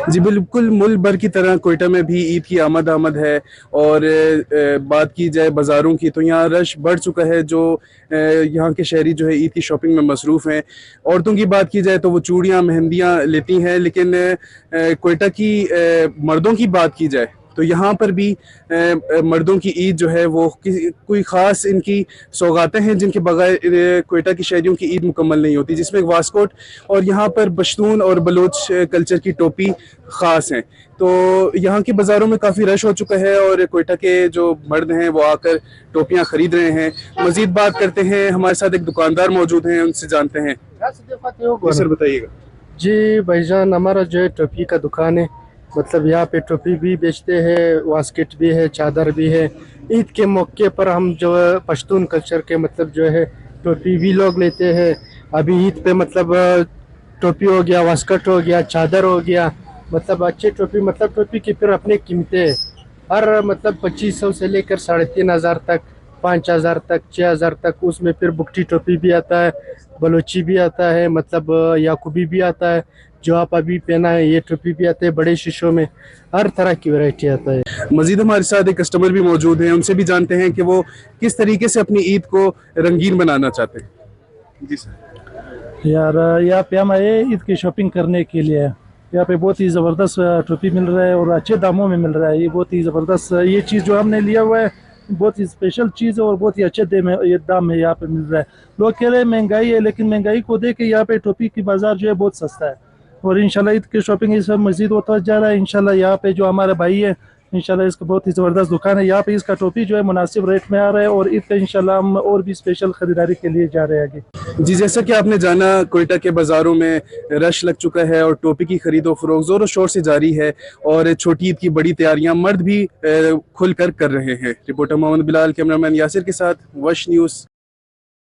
जी बिल्कुल, मुल्क भर की तरह कोयटा में भी ईद की आमद है। और बात की जाए बाज़ारों की तो यहाँ रश बढ़ चुका है। जो यहाँ के शहरी जो है ईद की शॉपिंग में मसरूफ़ हैं। औरतों की बात की जाए तो वो चूड़ियाँ मेहंदियाँ लेती हैं, लेकिन कोयटा की मर्दों की बात की जाए तो यहाँ पर भी मर्दों की ईद जो है वो कोई ख़ास इनकी सौगातें हैं जिनके बगैर कोयटा की शहरियों की ईद मुकम्मल नहीं होती, जिसमें वास्कोट और यहाँ पर पश्तून और बलोच कल्चर की टोपी ख़ास हैं। तो यहाँ के बाज़ारों में काफ़ी रश हो चुका है और कोयटा के जो मर्द हैं वो आकर टोपियाँ ख़रीद रहे हैं। मज़ीद बात करते हैं, हमारे साथ एक दुकानदार मौजूद हैं, उनसे जानते हैं। जी सर बताइएगा। जी भाईजान, हमारा जो है टोपी का दुकान है। मतलब यहाँ पे टोपी भी बेचते हैं, वास्केट भी है, चादर भी है। ईद के मौके पर हम जो है पश्तून कल्चर के मतलब जो है टोपी भी लोग लेते हैं। अभी ईद पे मतलब टोपी हो गया, वास्कट हो गया, चादर हो गया। मतलब अच्छे टोपी, मतलब टोपी की फिर अपनी कीमतें हैं। हर मतलब 2500 से लेकर 3500 तक, 5000 तक, 6000 तक। उसमें फिर बुकटी टोपी भी आता है, बलोची भी आता है, मतलब याकूबी भी आता है। जो आप अभी पहना है ये टोपी भी आते हैं बड़े शीशों में। हर तरह की वैरायटी आता है। मजीद हमारे साथ एक कस्टमर भी मौजूद हैं, उनसे भी जानते हैं कि वो किस तरीके से अपनी ईद को रंगीन बनाना चाहते हैं। जी सर। यार, यहाँ पे हम आए ईद की शॉपिंग करने के लिए। यहाँ पे बहुत ही ज़बरदस्त टोपी मिल रहा है और अच्छे दामों में मिल रहा है। ये बहुत ही ज़बरदस्त, ये चीज़ जो हमने लिया हुआ है बहुत ही स्पेशल चीज़ है और बहुत ही अच्छे दाम में यहाँ पे मिल रहा है। लोग कह रहे हैं महंगाई है, लेकिन महंगाई को देख के यहाँ पे टोपी की बाज़ार जो है बहुत सस्ता है। और इंशाल्लाह ईद की शॉपिंग इस मज़ीद होता जा रहा है। इंशाल्लाह यहाँ पे जो हमारे भाई है, इंशाल्लाह इसका बहुत ही ज़बरदस्त दुकान है। यहाँ पे इसका टोपी जो है मुनासिब रेट में आ रहा है और ईद का इंशाल्लाह हम और भी स्पेशल ख़रीदारी के लिए जा रहे हैं आगे। जी जैसा कि आपने जाना, कोयटा के बाज़ारों में रश लग चुका है और टोपी की खरीदो फरोख्त ज़ोरों शोर से जारी है और छोटी ईद की बड़ी तैयारियां मर्द भी खुल कर रहे हैं। रिपोर्टर मोहम्मद बिलाल, कैमरामैन यासिर के साथ वश न्यूज़।